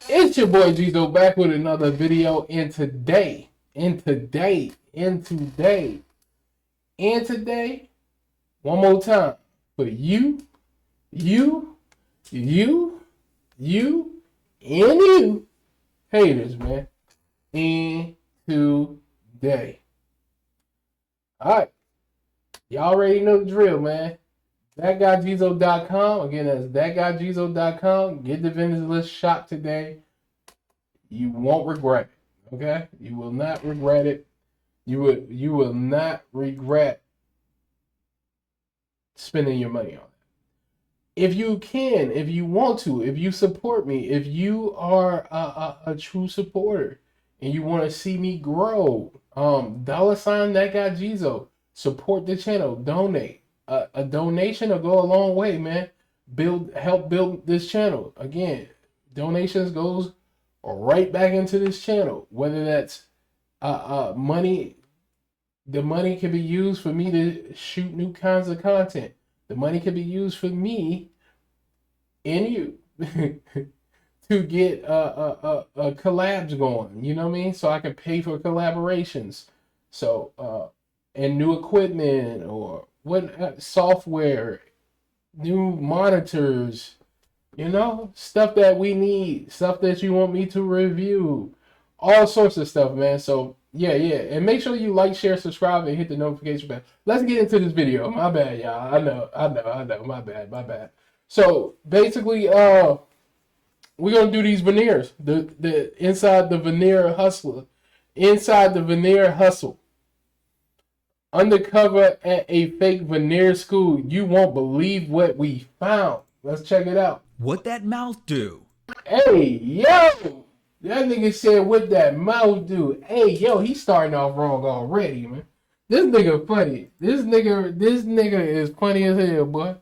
It's your boy Geezo back with another video, and today, one more time, for you, you, and you haters, man, and today. Alright, y'all already know the drill, man. Thatguygeezo.com. Again, that's thatguygeezo.com. Get the vendors list shop today. You won't regret it. Okay? You will not regret it. You will not regret spending your money on it. If you can, if you want to, if you support me, if you are a true supporter and you want to see me grow, $ that guy Geezo. Support the channel. Donate. A donation will go a long way, man. Help build this channel. Again, donations goes right back into this channel. Whether that's money, the money can be used for me to shoot new kinds of content. The money can be used for me and you to get collabs going. You know what I mean? So I can pay for collaborations. So and new equipment or what software, new monitors, stuff that we need, stuff that you want me to review, all sorts of stuff, man. So yeah, and make sure you like, share, subscribe, and hit the notification bell. Let's get into this video. My bad, y'all. I know. My bad. So basically, we're gonna do these veneers. The inside the veneer hustler, inside the veneer hustle. Undercover at a fake veneer school. You won't believe what we found. Let's check it out. What that mouth do? Hey, yo! That nigga said what that mouth do. Hey, yo, he's starting off wrong already, man. This nigga funny. This nigga is funny as hell, boy.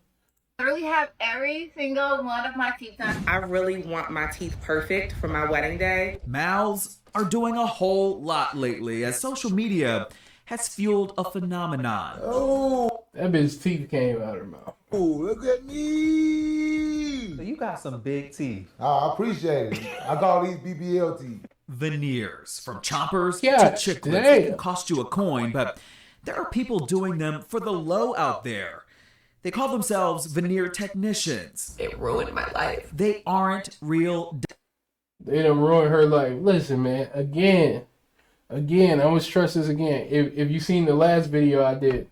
I really have every single one of my teeth done. I really want my teeth perfect for my wedding day. Mouths are doing a whole lot lately as social media has fueled a phenomenon. Oh, that bitch's teeth came out of her mouth. Oh, look at me. So you got some big teeth. I appreciate it. I call these BBL teeth. Veneers, from chompers Yeah, to chiclets, they can cost you a coin, but there are people doing them for the low out there. They call themselves veneer technicians. It ruined my life. They aren't real. They done ruined her life. Listen, man, again, I'm gonna stress this again. If you seen the last video I did,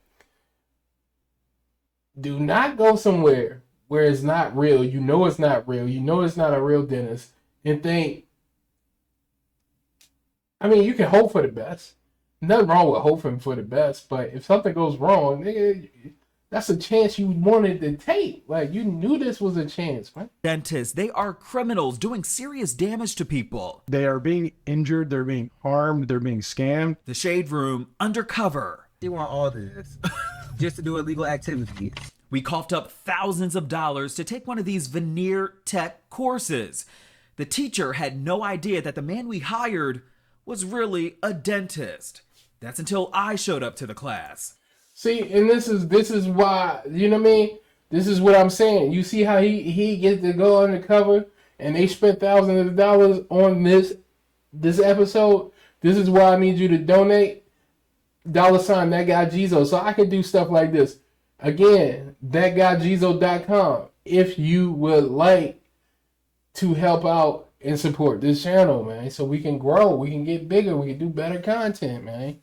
do not go somewhere where it's not real. You know it's not real. You know it's not a real dentist, and think. I mean, you can hope for the best. Nothing wrong with hoping for the best, but if something goes wrong, nigga, that's a chance you wanted to take. Like, you knew this was a chance, man. Dentists, they are criminals doing serious damage to people. They are being injured, they're being harmed, they're being scammed. The Shade Room, undercover. You want all this just to do illegal activities. We coughed up thousands of dollars to take one of these veneer tech courses. The teacher had no idea that the man we hired was really a dentist. That's until I showed up to the class. See, and this is why, you know what I mean? This is what I'm saying. You see how he gets to go undercover and they spent thousands of dollars on this episode? This is why I need you to donate $ that guy Geezo so I can do stuff like this. Again, thatguygeezo.com if you would like to help out and support this channel, man, so we can grow, we can get bigger, we can do better content, man.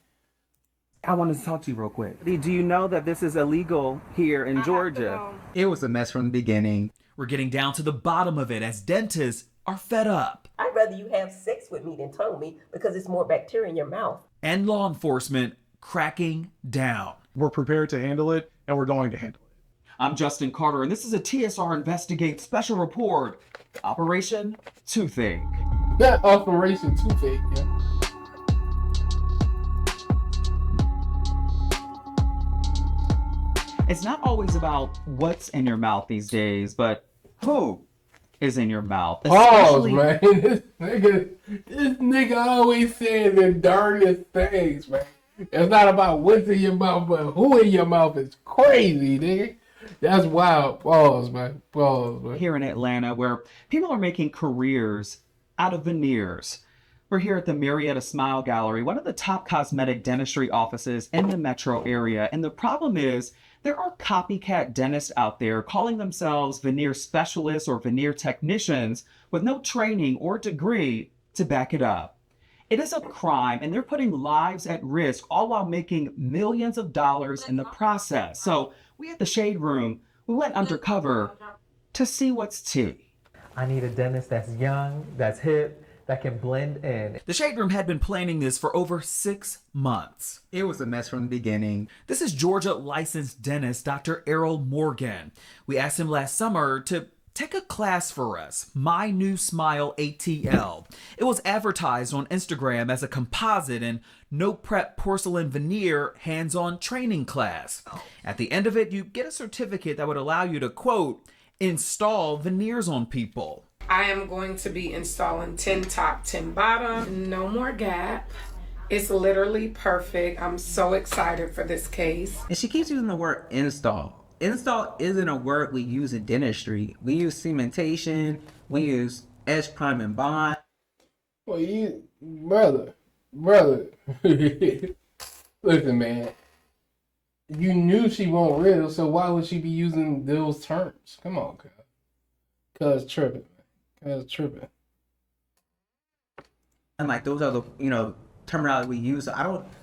I wanted to talk to you real quick. Do you know that this is illegal here in Georgia? It was a mess from the beginning. We're getting down to the bottom of it as dentists are fed up. I'd rather you have sex with me than tongue me because it's more bacteria in your mouth. And law enforcement cracking down. We're prepared to handle it, and we're going to handle it. I'm Justin Carter, and this is a TSR Investigate special report, Operation Toothache. That Operation Toothache, yeah. It's not always about what's in your mouth these days, but who is in your mouth. Pause, man. This nigga always saying the darndest things, man. It's not about what's in your mouth, but who in your mouth is crazy, nigga. That's wild. Pause, man. Pause, man. Here in Atlanta, where people are making careers out of veneers. We're here at the Marietta Smile Gallery, one of the top cosmetic dentistry offices in the metro area. And the problem is there are copycat dentists out there calling themselves veneer specialists or veneer technicians with no training or degree to back it up. It is a crime, and they're putting lives at risk, all while making millions of dollars in the process. So we at the Shade Room, we went undercover to see what's tea. I need a dentist that's young, that's hip, that can blend in. The Shade Room had been planning this for over 6 months. It was a mess from the beginning. This is Georgia licensed dentist Dr. Errol Morgan. We asked him last summer to take a class for us, My New Smile ATL. It was advertised on Instagram as a composite and no prep porcelain veneer hands-on training class. At the end of it, you get a certificate that would allow you to, quote, install veneers on people. I am going to be installing 10 top, 10 bottom, no more gap. It's literally perfect. I'm so excited for this case. And she keeps using the word install. Install isn't a word we use in dentistry. We use cementation, we use edge prime and bond. Well, brother, listen, man. You knew she won't real, so why would she be using those terms? Come on, cuz tripping, man. Cuz tripping. And like those are the terminology we use.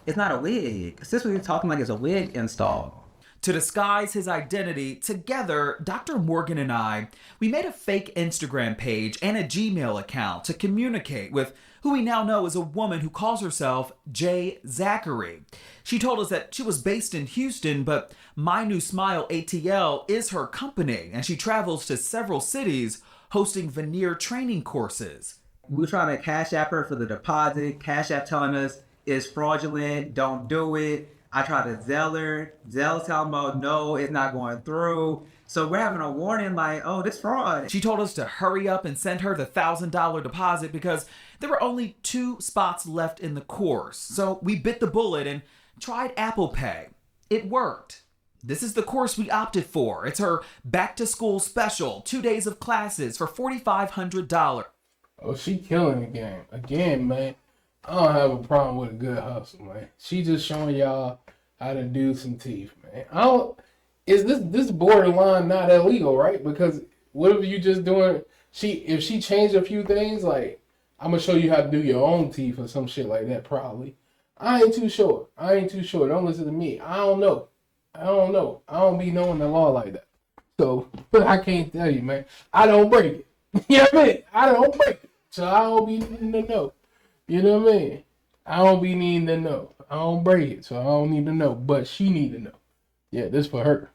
It's not a wig. Since we're talking like it's a wig install. To disguise his identity, together, Dr. Morgan and we made a fake Instagram page and a Gmail account to communicate with who we now know is a woman who calls herself J. Zachary. She told us that she was based in Houston, but My New Smile ATL is her company, and she travels to several cities hosting veneer training courses. We were trying to cash app her for the deposit. Cash app telling us it's fraudulent, don't do it. I tried to Zelle her. Zelle telling me, no, it's not going through. So we're having a warning like, oh, this fraud. She told us to hurry up and send her the $1,000 deposit because there were only 2 spots left in the course. So we bit the bullet and tried Apple Pay. It worked. This is the course we opted for. It's her back to school special, 2 days of classes for $4,500. Oh, she killing the game. Again, man. I don't have a problem with a good hustle, man. She just showing y'all how to do some teeth, man. Is this borderline not illegal, right? Because what if you just doing if she changed a few things, like I'm gonna show you how to do your own teeth or some shit like that, probably. I ain't too sure. Don't listen to me. I don't know. I don't be knowing the law like that. So I can't tell you, man. I don't break it. You know what I mean? I don't break it. So I don't be needing to know. You know what I mean? I don't be needing to know. I don't break it, so I don't need to know. But she need to know. Yeah, this for her.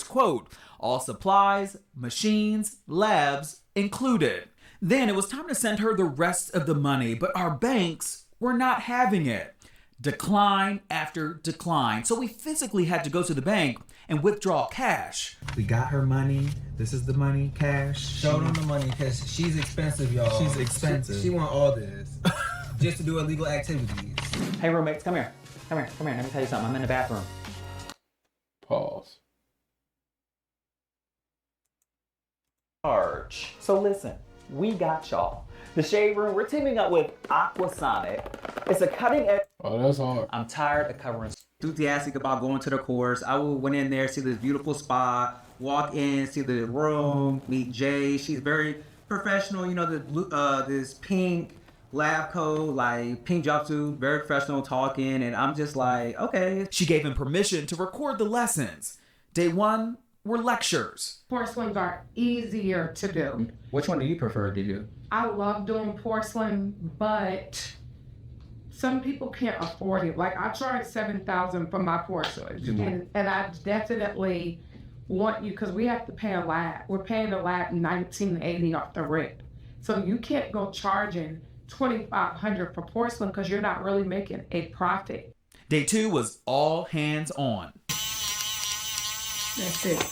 Quote, all supplies, machines, labs included. Then it was time to send her the rest of the money, but our banks were not having it. Decline after decline. So we physically had to go to the bank and withdraw cash. We got her money. This is the money, cash. Show them the money because she's expensive, y'all. She's expensive. She want all this just to do illegal activities. Hey, roommates, come here. Let me tell you something. I'm in the bathroom. Pause. So listen, we got y'all. The Shade Room, we're teaming up with Aquasonic. It's a cutting edge. Oh, that's hard. I'm tired of covering. Enthusiastic about going to the course. I went in there, see this beautiful spa, walk in, see the room, meet Jay. She's very professional. You know, this pink lab coat, like pink jumpsuit, very professional talking. And I'm just like, okay. She gave him permission to record the lessons. Day 1 were lectures. Porcelains are easier to do. Which one do you prefer to do? I love doing porcelain, but some people can't afford it. Like I charge $7,000 for my porcelain, and I definitely want you because we have to pay a lab. We're paying the lab $19.80 off the rent, so you can't go charging $2,500 for porcelain because you're not really making a profit. Day 2 was all hands on. That's it.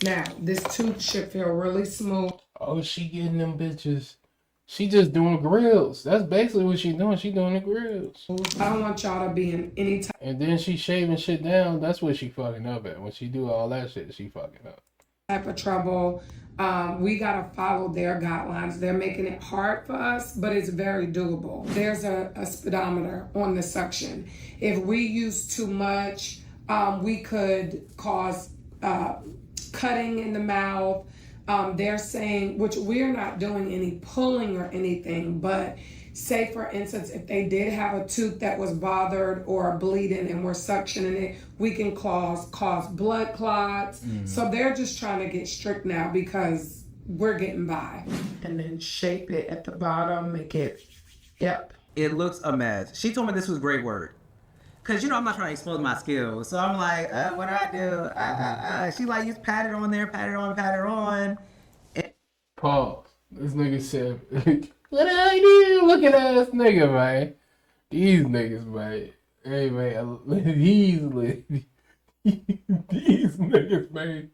Now this tooth should feel really smooth. Oh, she getting them bitches. She just doing grills. That's basically what she doing. She doing the grills. I don't want y'all to be in any And then she shaving shit down. That's what she fucking up at. When she do all that shit, she fucking up. type of trouble. We got to follow their guidelines. They're making it hard for us, but it's very doable. There's a speedometer on the suction. If we use too much, we could cause cutting in the mouth. They're saying, which we're not doing any pulling or anything, but say for instance, if they did have a tooth that was bothered or bleeding and we're suctioning it, we can cause blood clots. So they're just trying to get strict now because we're getting by. And then shape it at the bottom, make it, yep. It looks a mess. She told me this was great work. Cause I'm not trying to expose my skills. So I'm like, what do I do? She like, just pat it on there, pat it on. Pause. This nigga said, what I do? Look at this nigga, man. These niggas, man. Hey, man. These niggas, man.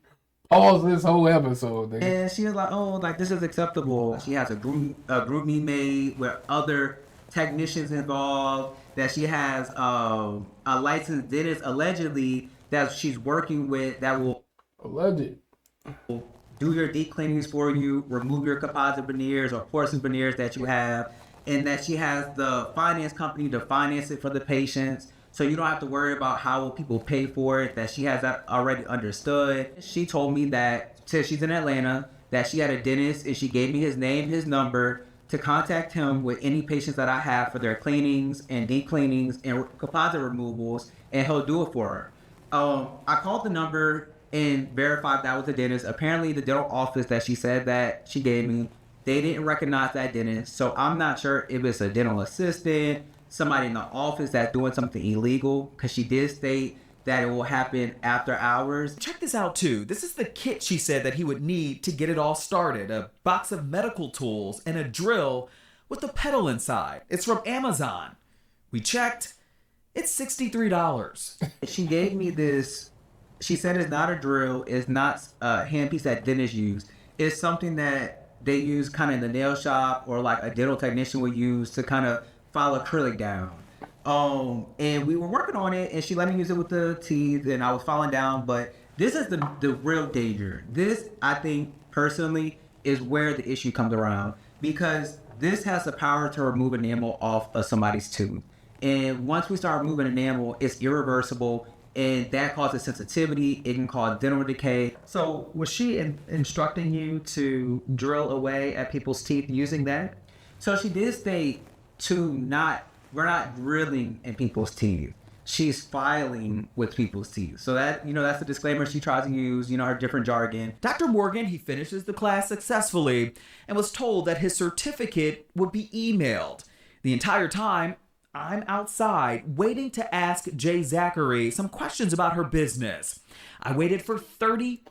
Pause this whole episode, nigga. And she was like, oh, like this is acceptable. She has a group me made with other technicians involved. That she has a licensed dentist allegedly that she's working with that will do your deep cleanings for you, remove your composite veneers or porcelain veneers that you have, and that she has the finance company to finance it for the patients. So you don't have to worry about how will people pay for it, that she has that already understood. She told me that since she's in Atlanta, that she had a dentist and she gave me his name, his number, to contact him with any patients that I have for their cleanings and deep cleanings and composite removals, and he'll do it for her. I called the number and verified that was the dentist. Apparently the dental office that she said that she gave me, they didn't recognize that dentist. So I'm not sure if it's a dental assistant, somebody in the office that's doing something illegal, because she did state that it will happen after hours. Check this out too. This is the kit she said that he would need to get it all started. A box of medical tools and a drill with a pedal inside. It's from Amazon. We checked. It's $63. She gave me this. She said it's not a drill. It's not a handpiece that dentists use. It's something that they use kind of in the nail shop or like a dental technician would use to kind of file acrylic down. And we were working on it, and she let me use it with the teeth, and I was falling down. But this is the real danger. This, I think, personally, is where the issue comes around, because this has the power to remove enamel off of somebody's tooth. And once we start removing enamel, it's irreversible, and that causes sensitivity. It can cause dental decay. So was she instructing you to drill away at people's teeth using that? So she did state we're not drilling in people's teeth. She's filing with people's teeth. So that, that's the disclaimer she tries to use, her different jargon. Dr. Morgan, he finishes the class successfully and was told that his certificate would be emailed. The entire time, I'm outside waiting to ask Jay Zachary some questions about her business. I waited for 30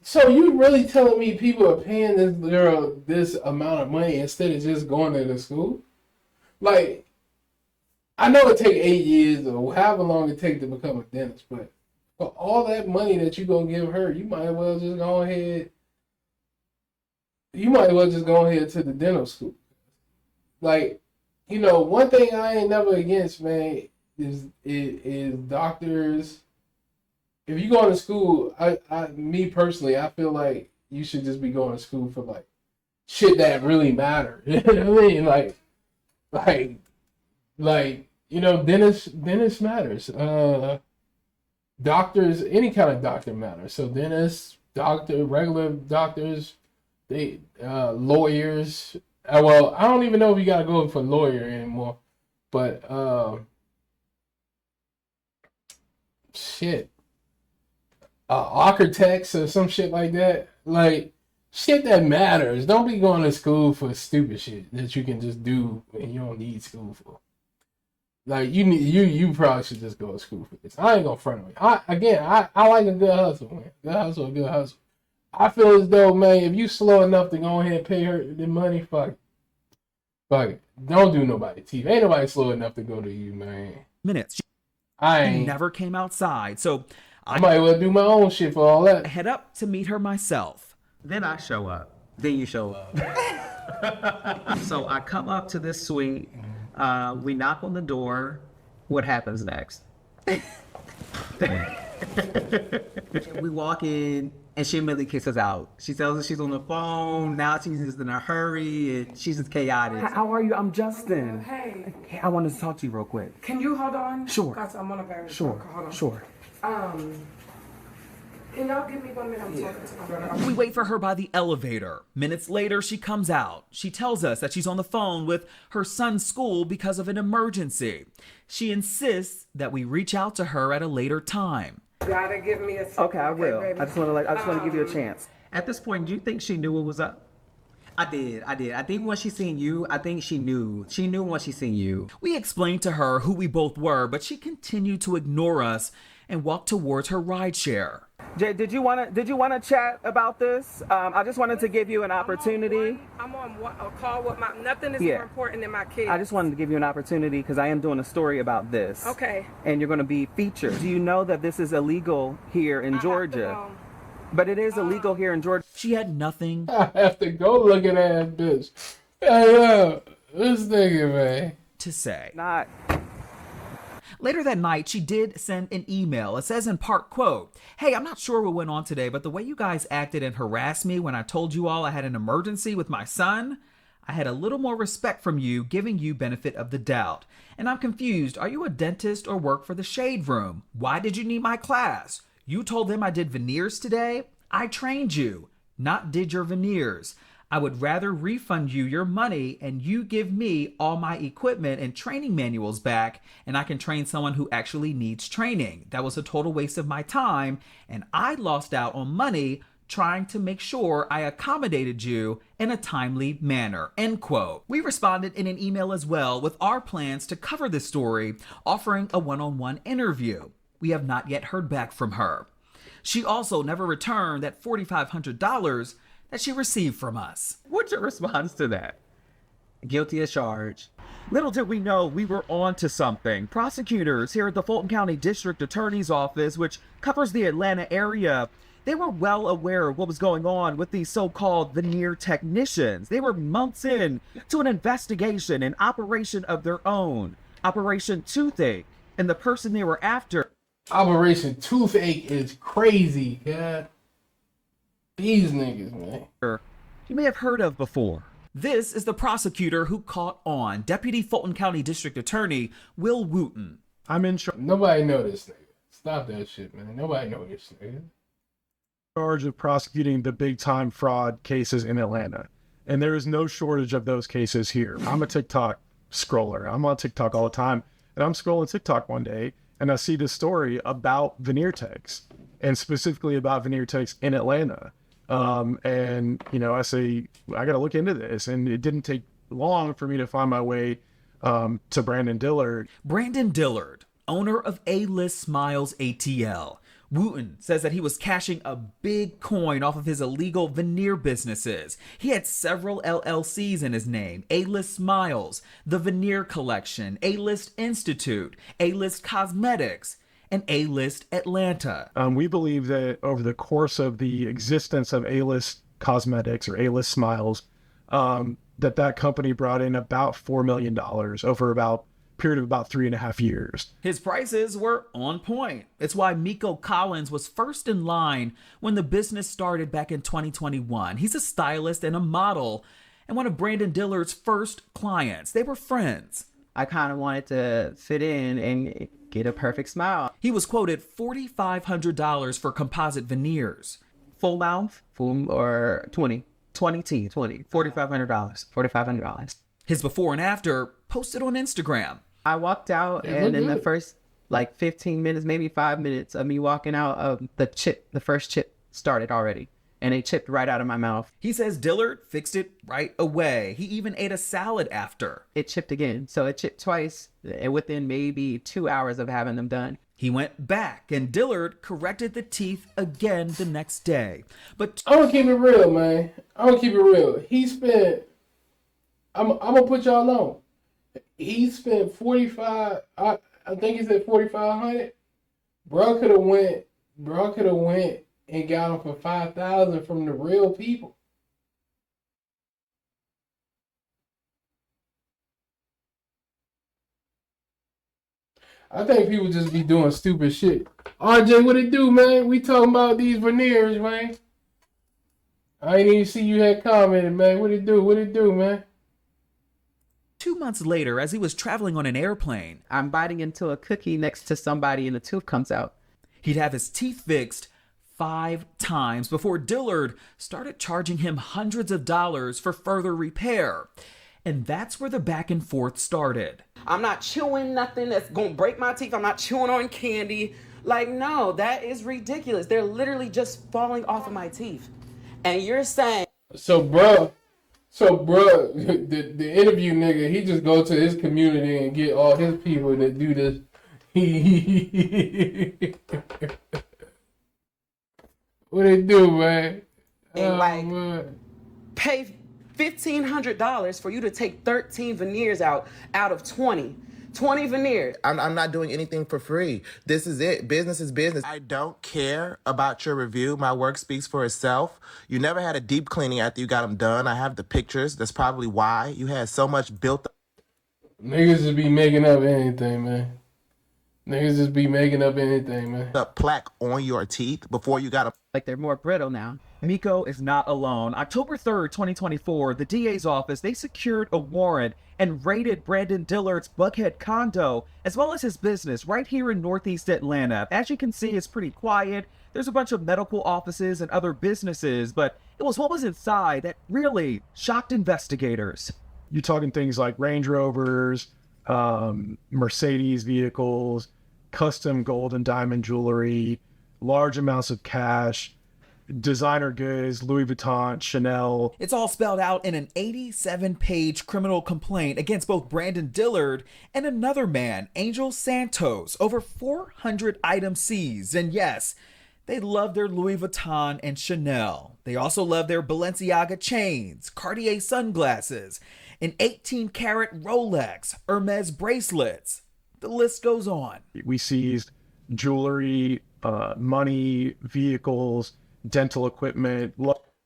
So you really telling me people are paying this girl this amount of money instead of just going to the school? Like, I know it take 8 years or however long it takes to become a dentist, but for all that money that you gonna give her, you might as well just go ahead. You might as well just go ahead to the dental school. Like, one thing I ain't never against, man, is doctors. If you go to school, me personally, I feel like you should just be going to school for like shit that really matter. You know what I mean? Dentist matters. Doctors, any kind of doctor matters. So dentists, regular doctors, lawyers. Well, I don't even know if you gotta go for lawyer anymore, but architects or some shit like that. Like, shit that matters. Don't be going to school for stupid shit that you can just do and you don't need school for. Like, you probably should just go to school for this. I ain't gonna front on you. I like a good hustle, man. Good hustle. I feel as though, man, if you slow enough to go ahead and pay her the money, fuck it. Don't do nobody teeth. Ain't nobody slow enough to go to you, man. minutes. I She never came outside, so I might well do my own shit for all that. I head up to meet her myself. Then I show up. Then you show up. So I come up to this suite. We knock on the door. What happens next? We walk in, and she immediately kicks us out. She tells us she's on the phone. Now she's just in a hurry, and she's just chaotic. How are you? I'm Justin. Hey, Hey, I wanted to talk to you real quick. can you hold on? Sure. Guys, I'm on a very Sure. hold on. Sure. Can y'all give me 1 minute? I'm talking to my brother. We wait for her by the elevator. Minutes later, she comes out. She tells us that she's on the phone with her son's school because of an emergency. She insists that we reach out to her at a later time. Gotta give me a second. Okay, I will. baby? I just want to give you a chance. At this point, do you think she knew what was up? I did. I think when she seen you, I think she knew. She knew when she seen you. We explained to her who we both were, but she continued to ignore us and walk towards her rideshare. Jay, did you want to chat about this? I just wanted to give you an opportunity. I'm on a call with my. Nothing is Yeah. more important than my kids. I just wanted to give you an opportunity because I am doing a story about this. Okay. And you're going to be featured. Do you know that this is illegal here in Georgia? But it is illegal here in Georgia. She had nothing I have to go look at that bitch. Hey, yo, this nigga, man. to say. Not. Later that night, she did send an email. It says in part, quote, "Hey, I'm not sure what went on today, but the way you guys acted and harassed me when I told you all I had an emergency with my son, I had a little more respect from you, giving you benefit of the doubt. And I'm confused. Are you a dentist or work for the Shade Room? Why did you need my class? You told them I did veneers today? I trained you, not did your veneers. I would rather refund you your money and you give me all my equipment and training manuals back, and I can train someone who actually needs training. That was a total waste of my time, and I lost out on money trying to make sure I accommodated you in a timely manner," end quote. We responded in an email as well with our plans to cover this story, offering a one-on-one interview. We have not yet heard back from her. She also never returned that $4,500 that she received from us. What's your response to that? Guilty as charged. Little did we know we were on to something. Prosecutors here at the Fulton County District Attorney's Office, which covers the Atlanta area, they were well aware of what was going on with these so-called veneer technicians. They were months in to an investigation, an operation of their own, Operation Toothache, and the person they were after. Operation Toothache is crazy, yeah. These niggas, man. You may have heard of before. This is the prosecutor who caught on, Deputy Fulton County District Attorney Will Wooten. I'm in Nobody know this nigga. Stop that shit, man. Nobody know this nigga. charge of prosecuting the big time fraud cases in Atlanta. And there is no shortage of those cases here. I'm a TikTok scroller. I'm on TikTok all the time. And I'm scrolling TikTok one day and I see this story about veneer techs, and specifically about veneer techs in Atlanta. And, you know, I say, I got to look into this. And it didn't take long for me to find my way to Brandon Dillard. Brandon Dillard, owner of A-List Smiles ATL. Wooten says that he was cashing a big coin off of his illegal veneer businesses. He had several LLCs in his name: A-List Smiles, the Veneer Collection, A-List Institute, A-List Cosmetics, and A-List Atlanta. We believe that over the course of the existence of A-List Cosmetics or A-List Smiles, that company brought in about $4 million over about period of about 3.5 years. His prices were on point. It's why Miko Collins was first in line when the business started back in 2021. He's a stylist and a model, and one of Brandon Dillard's first clients. They were friends. I kind of wanted to fit in and get a perfect smile. He was quoted $4,500 for composite veneers. Full mouth, full or 20 teeth, $4,500. His before and after posted on Instagram. I walked out, and in the first like 15 minutes, maybe 5 minutes of me walking out, the first chip started already, and it chipped right out of my mouth. He says Dillard fixed it right away. He even ate a salad after. It chipped again, so it chipped twice within maybe 2 hours of having them done. He went back, and Dillard corrected the teeth again the next day. But I'm gonna keep it real, man. He spent. I'm gonna put y'all on. He spent 45. I think he said 4,500. Bro could have went and got him for 5,000 from the real people. I think people just be doing stupid shit. RJ, what it do, man? We talking about these veneers, man. I didn't even see you had commented, man. What it do? What it do, man? 2 months later, as he was traveling on an airplane, I'm biting into a cookie next to somebody and the tooth comes out. He'd have his teeth fixed 5 times before Dillard started charging him hundreds of dollars for further repair. And that's where the back and forth started. I'm not chewing nothing that's gonna break my teeth. I'm not chewing on candy. Like, no, that is ridiculous. They're literally just falling off of my teeth. And you're saying... So, bruh, the interview nigga, he just go to his community and get all his people to do this. What it do, man? And pay $1,500 for you to take 13 veneers out of 20. 20 veneers. I'm not doing anything for free. This is it. Business is business. I don't care about your review. My work speaks for itself. You never had a deep cleaning after you got them done. I have the pictures. That's probably why you had so much built up. Niggas just be making up anything, man. Niggas just be making up anything, man. The plaque on your teeth before you got them. Like they're more brittle now. Miko is not alone. October 3rd, 2024, the DA's office, they secured a warrant and raided Brandon Dillard's Buckhead condo, as well as his business right here in Northeast Atlanta. As you can see, it's pretty quiet. There's a bunch of medical offices and other businesses, but it was what was inside that really shocked investigators. You're talking things like Range Rovers, Mercedes vehicles, custom gold and diamond jewelry, large amounts of cash, designer goods, Louis Vuitton, Chanel. It's all spelled out in an 87-page criminal complaint against both Brandon Dillard and another man, Angel Santos, over 400 items seized. And yes, they love their Louis Vuitton and Chanel. They also love their Balenciaga chains, Cartier sunglasses, an 18-karat Rolex, Hermes bracelets. The list goes on. We seized jewelry, money, vehicles, dental equipment.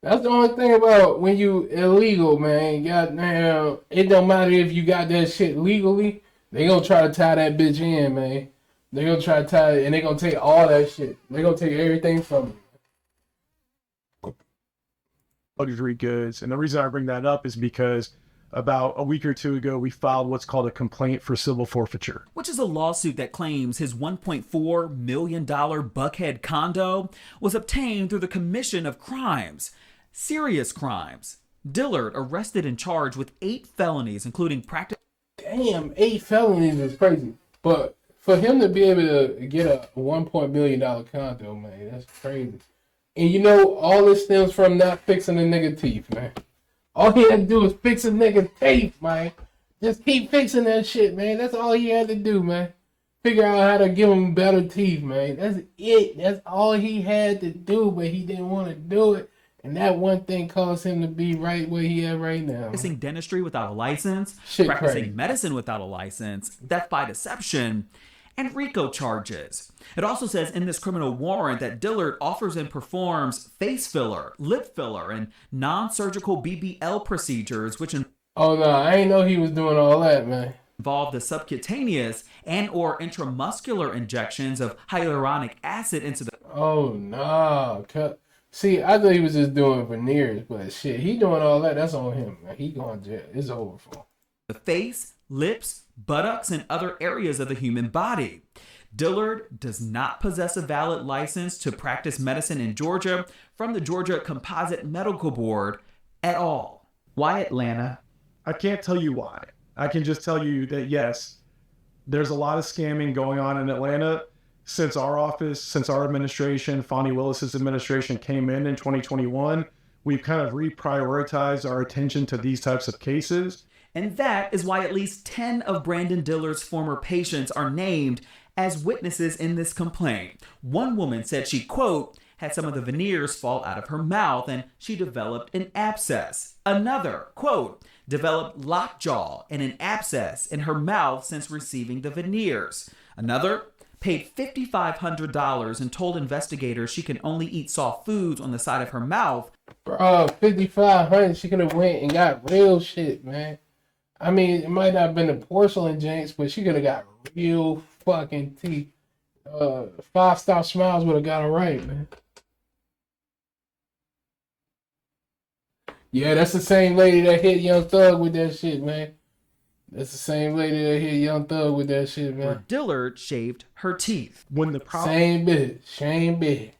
That's the only thing about when you illegal, man. Goddamn, it don't matter if you got that shit legally. They gonna try to tie that bitch in, man. They gonna try to tie it, and they gonna take all that shit. They gonna take everything from you. Luxury goods. And the reason I bring that up is because about a week or two ago, we filed what's called a complaint for civil forfeiture, which is a lawsuit that claims his $1.4 million Buckhead condo was obtained through the commission of crimes, serious crimes. Dillard arrested and charged with 8 felonies, including practice. Damn, 8 felonies is crazy. But for him to be able to get a $1 million condo, man, that's crazy. And you know, all this stems from not fixing the nigga teeth, man. All he had to do was fix a nigga teeth, man. Just keep fixing that shit, man. That's all he had to do, man. Figure out how to give him better teeth, man. That's it. That's all he had to do, but he didn't want to do it. And that one thing caused him to be right where he at right now. Practicing dentistry without a license, shit practicing crazy. medicine without a license, theft by deception, and RICO charges. It also says in this criminal warrant that Dillard offers and performs face filler, lip filler, and non-surgical BBL procedures, which oh no, I ain't know he was doing all that, man. Involve the subcutaneous and or intramuscular injections of hyaluronic acid into the... Oh no. See, I thought he was just doing veneers, but shit, he doing all that. That's on him, man. He going to jail. It's over for him. The face, lips, buttocks, and other areas of the human body. Dillard does not possess a valid license to practice medicine in Georgia from the Georgia Composite Medical Board at all. Why Atlanta? I can't tell you why. I can just tell you that, yes, there's a lot of scamming going on in Atlanta. Since our office, since our administration, Fonnie Willis's administration came in 2021, we've kind of reprioritized our attention to these types of cases. And that is why at least 10 of Brandon Dillard's former patients are named as witnesses in this complaint. One woman said she, quote, had some of the veneers fall out of her mouth and she developed an abscess. Another, quote, developed lockjaw and an abscess in her mouth since receiving the veneers. Another paid $5,500 and told investigators she can only eat soft foods on the side of her mouth. Bro, $5,500, she could have went and got real shit, man. I mean, it might not have been the porcelain jinx, but she could have got real fucking teeth. 5-Star Smiles would have got her right, man. Yeah, that's the same lady that hit Young Thug with that shit, man. That's the same lady that hit Young Thug with that shit, man. Where Dillard shaved her teeth. When the Same bitch.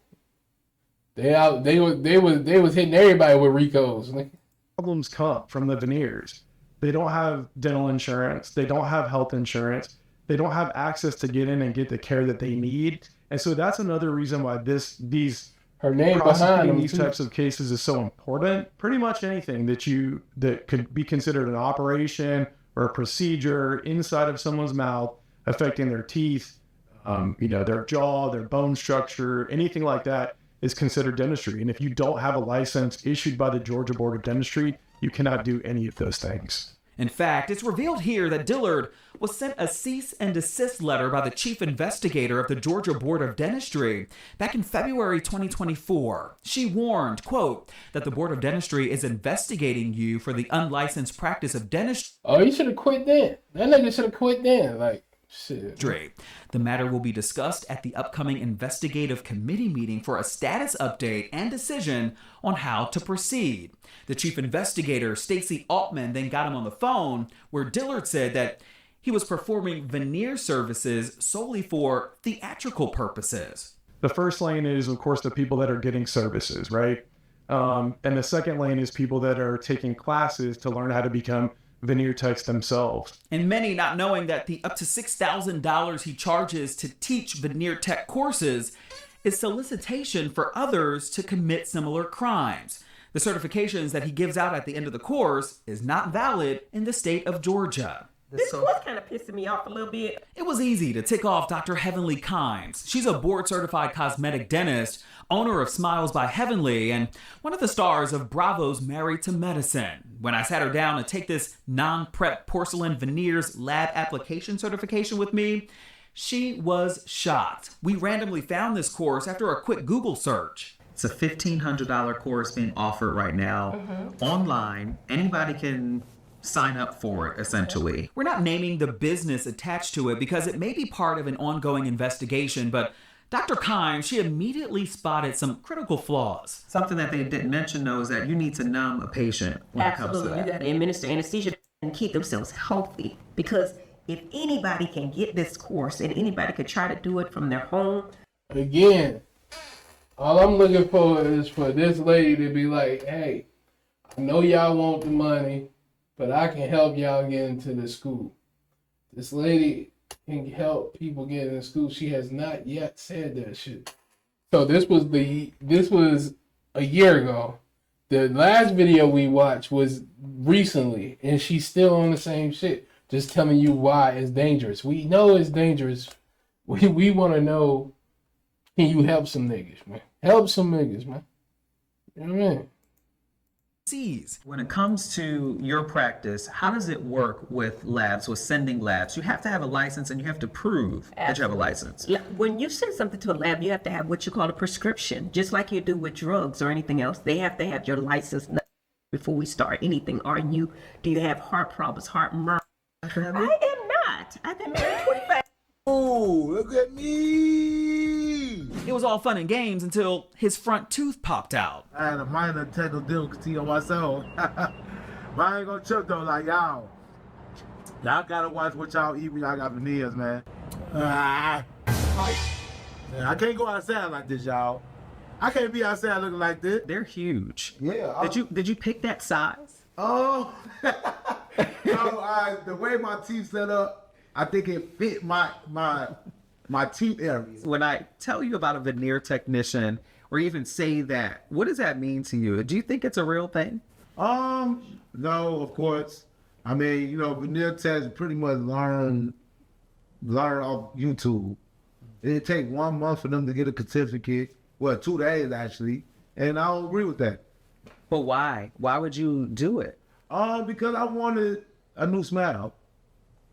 They was hitting everybody with Ricos. problems come from the Veneers. They don't have dental insurance. They don't have health insurance. They don't have access to get in and get the care that they need. And so that's another reason why these her name prosecuting behind them these types of cases is so important. Pretty much anything that could be considered an operation or a procedure inside of someone's mouth affecting their teeth, their jaw, their bone structure, anything like that is considered dentistry. And if you don't have a license issued by the Georgia Board of Dentistry, you cannot do any of those things. In fact, it's revealed here that Dillard was sent a cease and desist letter by the chief investigator of the Georgia Board of Dentistry back in February 2024. She warned, quote, that the Board of Dentistry is investigating you for the unlicensed practice of dentistry. Oh, you should have quit then. That nigga should have quit then. Like, shit. The matter will be discussed at the upcoming investigative committee meeting for a status update and decision on how to proceed. The chief investigator, Stacey Altman, then got him on the phone, where Dillard said that he was performing veneer services solely for theatrical purposes. The first lane is, of course, the people that are getting services, right? And the second lane is people that are taking classes to learn how to become veneer techs themselves. And many not knowing that the up to $6,000 he charges to teach veneer tech courses is solicitation for others to commit similar crimes. The certifications that he gives out at the end of the course is not valid in the state of Georgia. This course kind of pissing me off a little bit. It was easy to tick off Dr. Heavenly Kimes. She's a board-certified cosmetic dentist, owner of Smiles by Heavenly, and one of the stars of Bravo's Married to Medicine. When I sat her down to take this non-prep porcelain veneers lab application certification with me, she was shocked. We randomly found this course after a quick Google search. It's a $1,500 course being offered right now online. Anybody can sign up for it, essentially. We're not naming the business attached to it because it may be part of an ongoing investigation, but Dr. Kimes, she immediately spotted some critical flaws. Something that they didn't mention, though, is that you need to numb a patient when it comes to that. You got to administer anesthesia and keep themselves healthy, because if anybody can get this course and anybody could try to do it from their home. Again, all I'm looking for is for this lady to be like, hey, I know y'all want the money, but I can help y'all get into the school. This lady can help people get into school. She has not yet said that shit. So this was a year ago. The last video we watched was recently, and she's still on the same shit, just telling you why it's dangerous. We know it's dangerous. We want to know, can you help some niggas, man? Help some niggas, man. You know what I mean? When it comes to your practice, how does it work with labs, with sending labs? You have to have a license and you have to prove that you have a license. When you send something to a lab, you have to have what you call a prescription, just like you do with drugs or anything else. They have to have your license before we start anything. Do you have heart problems, heart murmur? I am not. I've been married 25. Oh, look at me. It was all fun and games until his front tooth popped out. I had a minor technical difficulty on myself. But I ain't gonna trip though, like y'all. Y'all gotta watch what y'all eat when y'all got veneers, man. I can't go outside like this, y'all. I can't be outside looking like this. They're huge. Yeah. Did you pick that size? Oh. The way my teeth set up, I think it fit my teeth area. When I tell you about a veneer technician, or even say that, what does that mean to you? Do you think it's a real thing? No, of course. I mean, veneer techs pretty much learn off YouTube. It take 1 month for them to get a certificate. Well, 2 days actually, and I don't agree with that. But why? Why would you do it? Because I wanted a new smile.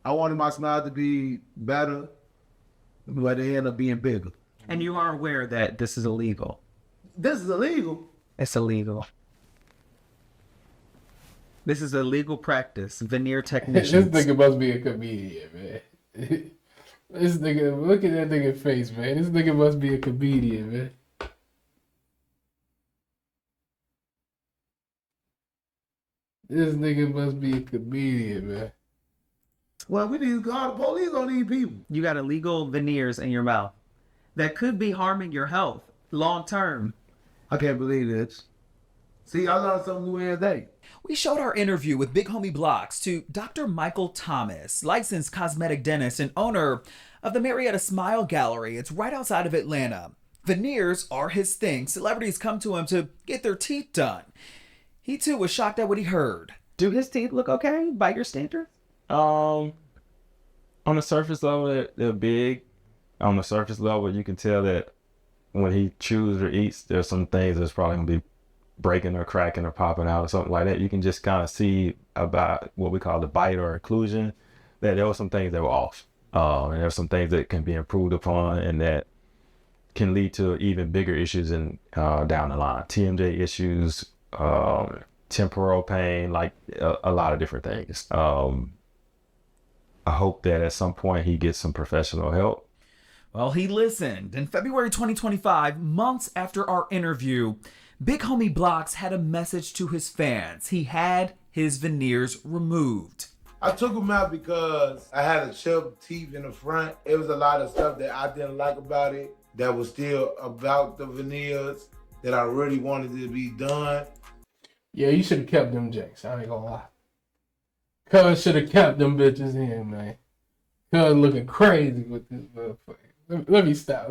I wanted my smile to be better, but it ended up being bigger. And you are aware that this is illegal? This is illegal? It's illegal. This is a legal practice. Veneer technicians. This nigga must be a comedian, man. This nigga, look at that nigga face, man. This nigga must be a comedian, man. This nigga must be a comedian, man. Well, we need to call the police on these people. You got illegal veneers in your mouth that could be harming your health long term. I can't believe this. See, I learned something new every day. We showed our interview with Big Homie Blocks to Dr. Michael Thomas, licensed cosmetic dentist and owner of the Marietta Smile Gallery. It's right outside of Atlanta. Veneers are his thing. Celebrities come to him to get their teeth done. He too was shocked at what he heard. Do his teeth look okay by your standards? On the surface level, they're big. On the surface level, you can tell that when he chews or eats, there's some things that's probably gonna be breaking or cracking or popping out or something like that. You can just kind of see about what we call the bite or occlusion, that there were some things that were off. And there's some things that can be improved upon and that can lead to even bigger issues in down the line. TMJ issues, temporal pain, like a lot of different things. I hope that at some point he gets some professional help. Well, he listened. In February 2025, months after our interview, Big Homie Blocks had a message to his fans. He had his veneers removed. I took them out because I had a chipped teeth in the front. It was a lot of stuff that I didn't like about it that was still about the veneers that I really wanted to be done. Yeah, you should have kept them janks. I ain't gonna lie. Cuz should have kept them bitches in, man. Cuz looking crazy with this motherfucker. Let me stop.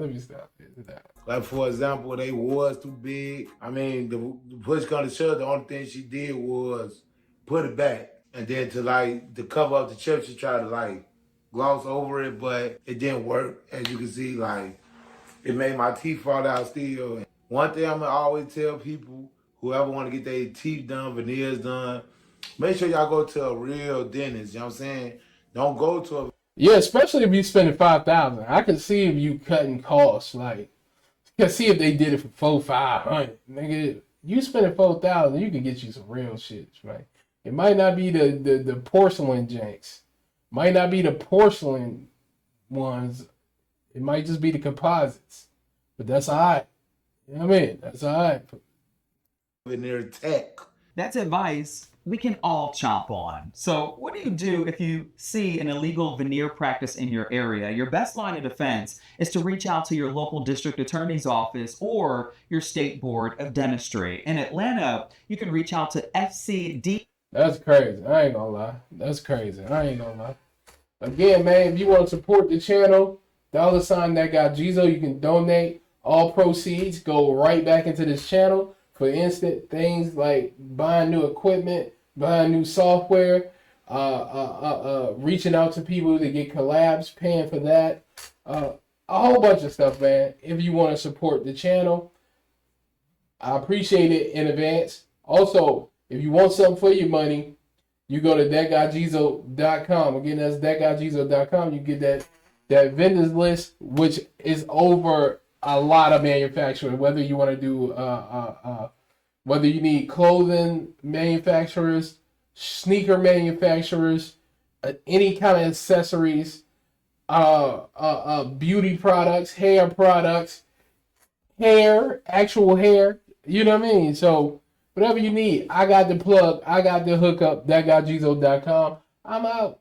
Like, for example, they was too big. I mean, the push come to shove, the only thing she did was put it back. And then to cover up the chip, she tried to like gloss over it, but it didn't work. As you can see, like, it made my teeth fall out still. One thing I'm gonna always tell people, whoever want to get their teeth done, veneers done, make sure y'all go to a real dentist. You know what I'm saying? Don't go to a... Yeah, especially if you spending $5,000. I can see if you cutting costs. Like, you can see if they did it for $400-500. Nigga, you spending $4,000, you can get you some real shit, right? It might not be the porcelain janks. Might not be the porcelain ones. It might just be the composites. But that's all right. You know what I mean? That's all right. Veneer tech. That's advice we can all chomp on. So what do you do if you see an illegal veneer practice in your area? Your best line of defense is to reach out to your local district attorney's office or your state board of dentistry. In Atlanta, you can reach out to FCD. That's crazy. I ain't gonna lie. That's crazy. I ain't gonna lie. Again, man, if you want to support the channel, $thatguygeezo, you can donate. All proceeds go right back into this channel for instant things like buying new equipment, buying new software, reaching out to people to get collabs, paying for that. A whole bunch of stuff, man. If you want to support the channel, I appreciate it in advance. Also, if you want something for your money, you go to thatguygeezo.com. Again, that's thatguygeezo.com. You get that vendors list, which is over a lot of manufacturing. Whether you want to do, whether you need clothing manufacturers, sneaker manufacturers, any kind of accessories, beauty products, hair products, actual hair. You know what I mean? So whatever you need, I got the plug, I got the hookup, thatguygeezo.com. I'm out.